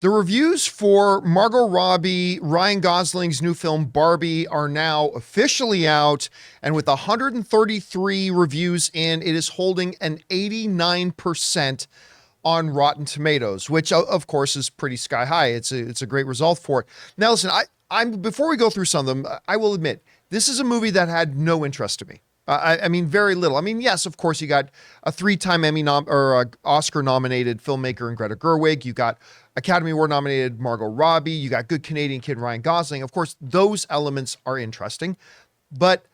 The reviews for Margot Robbie, Ryan Gosling's new film Barbie are now officially out, and with 133 reviews in, it is holding an 89% on Rotten Tomatoes, which of course is pretty sky high. It's a great result for it. Now listen, I'm before we go through some of them, I will admit this is a movie that had no interest to me. I mean, very little. I mean, yes, of course, you got a 3-time Oscar-nominated filmmaker in Greta Gerwig. You got Academy Award-nominated Margot Robbie. You got good Canadian kid Ryan Gosling. Of course, those elements are interesting, but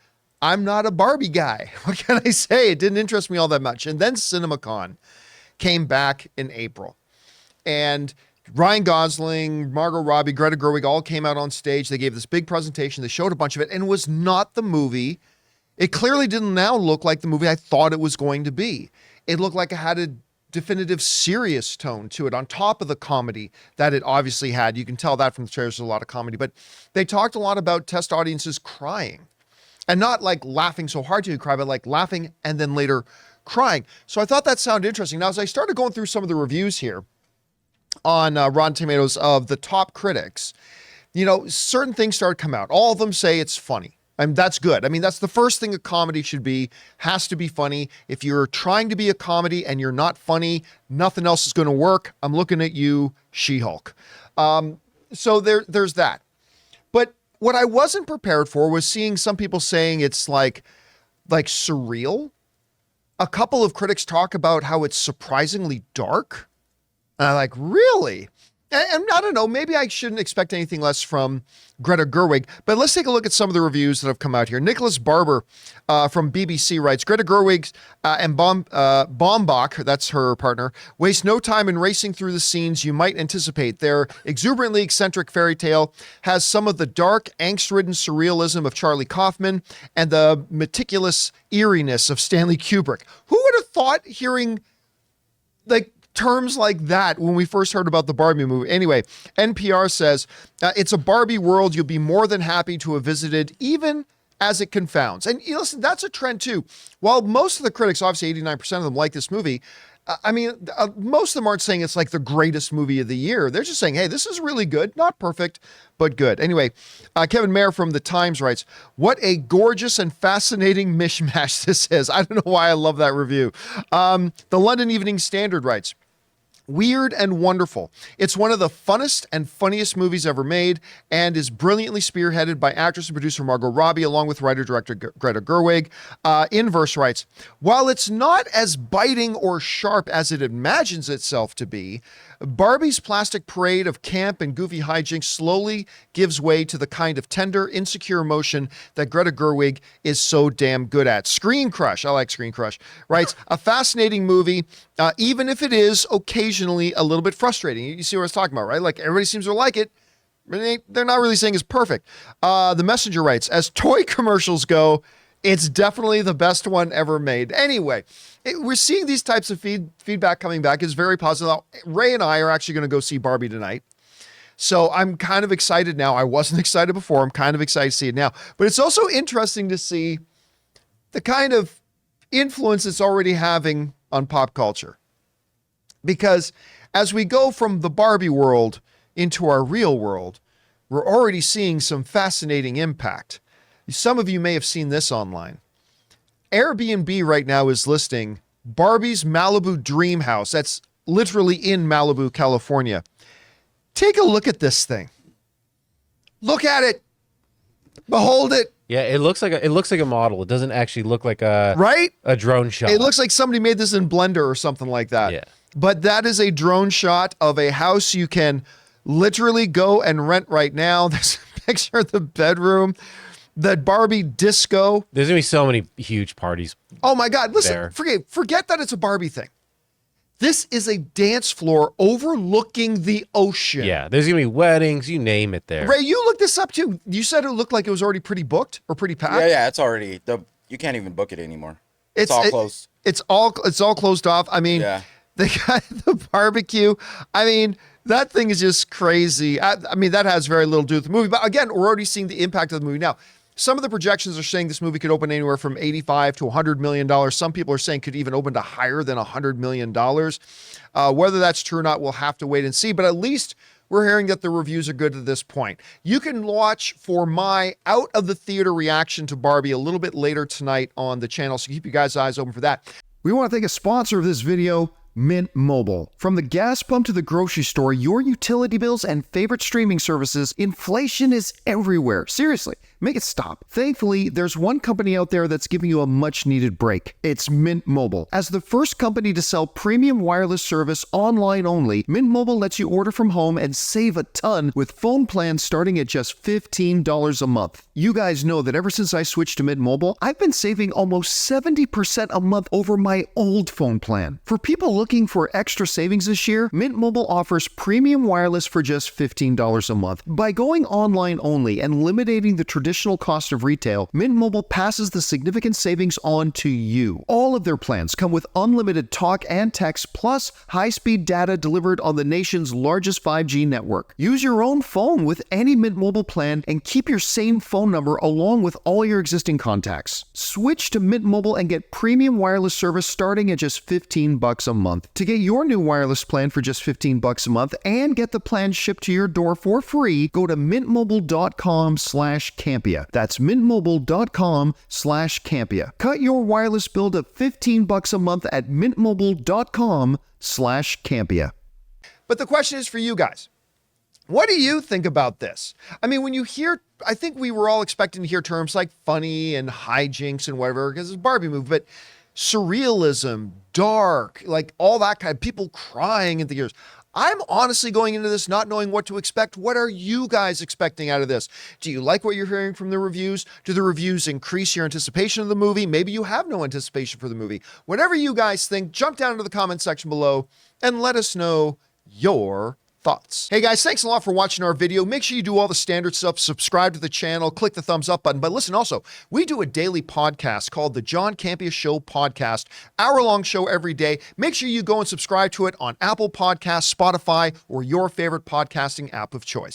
I'm not a Barbie guy. What can I say? It didn't interest me all that much. And then CinemaCon came back in April, and Ryan Gosling, Margot Robbie, Greta Gerwig all came out on stage. They gave this big presentation. They showed a bunch of it, and it was not the movie. It clearly didn't now look like the movie I thought it was going to be. It looked like it had a definitive serious tone to it on top of the comedy that it obviously had. You can tell that from the trailers, there's a lot of comedy, but they talked a lot about test audiences crying, and not like laughing so hard to cry, but like laughing and then later crying. So I thought that sounded interesting. Now, as I started going through some of the reviews here on Rotten Tomatoes of the top critics, certain things started to come out. All of them say it's funny. And that's good. I mean, that's the first thing a comedy should be, has to be funny. If you're trying to be a comedy and you're not funny, nothing else is going to work. I'm looking at you, She-Hulk. So there's that. But what I wasn't prepared for was seeing some people saying it's like surreal. A couple of critics talk about how it's surprisingly dark. And I'm like, really? And I don't know, maybe I shouldn't expect anything less from Greta Gerwig, but let's take a look at some of the reviews that have come out here. Nicholas Barber from BBC writes, Greta Gerwig and Baumbach, that's her partner, waste no time in racing through the scenes you might anticipate. Their exuberantly eccentric fairy tale has some of the dark, angst-ridden surrealism of Charlie Kaufman and the meticulous eeriness of Stanley Kubrick. Who would have thought hearing terms like that when we first heard about the Barbie movie? Anyway, NPR says, it's a Barbie world you'll be more than happy to have visited, even as it confounds. And listen, that's a trend too. While most of the critics, obviously 89% of them like this movie, most of them aren't saying it's like the greatest movie of the year. They're just saying, hey, this is really good. Not perfect, but good. Anyway, Kevin Mayer from The Times writes, what a gorgeous and fascinating mishmash this is. I don't know why I love that review. The London Evening Standard writes, weird and wonderful. It's one of the funnest and funniest movies ever made and is brilliantly spearheaded by actress and producer Margot Robbie along with writer-director Greta Gerwig. Inverse writes, while it's not as biting or sharp as it imagines itself to be, Barbie's plastic parade of camp and goofy hijinks slowly gives way to the kind of tender, insecure emotion that Greta Gerwig is so damn good at. Screen Crush, I like Screen Crush, writes, a fascinating movie, even if it is occasionally a little bit frustrating. You see what I was talking about, right? Like, everybody seems to like it. They're not really saying it's perfect. The Messenger writes, as toy commercials go, it's definitely the best one ever made. Anyway, we're seeing these types of feedback coming back. Is very positive. Ray and I are actually going to go see Barbie tonight. So I'm kind of excited now. I wasn't excited before. I'm kind of excited to see it now. But it's also interesting to see the kind of influence it's already having on pop culture. Because as we go from the Barbie world into our real world, we're already seeing some fascinating impact. Some of you may have seen this online. Airbnb right now is listing Barbie's Malibu Dream House. That's literally in Malibu, California. Take a look at this thing. Look at it. Behold it. Yeah, it looks like a model. It doesn't actually look like a drone shot. It looks like somebody made this in Blender or something like that. Yeah. But that is a drone shot of a house you can literally go and rent right now. There's a picture of the bedroom. The Barbie disco. There's going to be so many huge parties. Oh my God. Listen, forget that it's a Barbie thing. This is a dance floor overlooking the ocean. Yeah, there's going to be weddings, you name it there. Ray, you looked this up too. You said it looked like it was already pretty booked or pretty packed. Yeah, it's already, you can't even book it anymore. It's all closed. It's all closed off. I mean, they got the barbecue. I mean, that thing is just crazy. I mean, that has very little to do with the movie. But again, we're already seeing the impact of the movie now. Some of the projections are saying this movie could open anywhere from $85 to $100 million. Some people are saying could even open to higher than $100 million. Whether that's true or not, we'll have to wait and see. But at least we're hearing that the reviews are good to this point. You can watch for my out of the theater reaction to Barbie a little bit later tonight on the channel, so keep you guys' eyes open for that. We want to thank a sponsor of this video, Mint Mobile. From the gas pump to the grocery store, your utility bills and favorite streaming services, inflation is everywhere. Seriously, make it stop. Thankfully, there's one company out there that's giving you a much-needed break. It's Mint Mobile. As the first company to sell premium wireless service online only, Mint Mobile lets you order from home and save a ton with phone plans starting at just $15 a month. You guys know that ever since I switched to Mint Mobile, I've been saving almost 70% a month over my old phone plan. For people looking for extra savings this year, Mint Mobile offers premium wireless for just $15 a month. By going online only and eliminating the traditional cost of retail, Mint Mobile passes the significant savings on to you. All of their plans come with unlimited talk and text plus high-speed data delivered on the nation's largest 5G network. Use your own phone with any Mint Mobile plan and keep your same phone number along with all your existing contacts. Switch to Mint Mobile and get premium wireless service starting at just $15 a month. To get your new wireless plan for just $15 a month and get the plan shipped to your door for free, go to mintmobile.com/Campea. That's mintmobile.com/Campea. Cut your wireless bill to $15 a month at mintmobile.com/Campea. But the question is for you guys. What do you think about this? I mean, when you hear, I think we were all expecting to hear terms like funny and hijinks and whatever, because it's a Barbie movie, but surrealism, dark, like all that kind of people crying in the ears. I'm honestly going into this not knowing what to expect. What are you guys expecting out of this? Do you like what you're hearing from the reviews? Do the reviews increase your anticipation of the movie? Maybe you have no anticipation for the movie. Whatever you guys think, jump down into the comment section below and let us know your thoughts. Hey guys, thanks a lot for watching our video. Make sure you do all the standard stuff, subscribe to the channel, click the thumbs up button. But listen, also, we do a daily podcast called the John Campea Show podcast, hour-long show every day. Make sure you go and subscribe to it on Apple Podcasts, Spotify, or your favorite podcasting app of choice.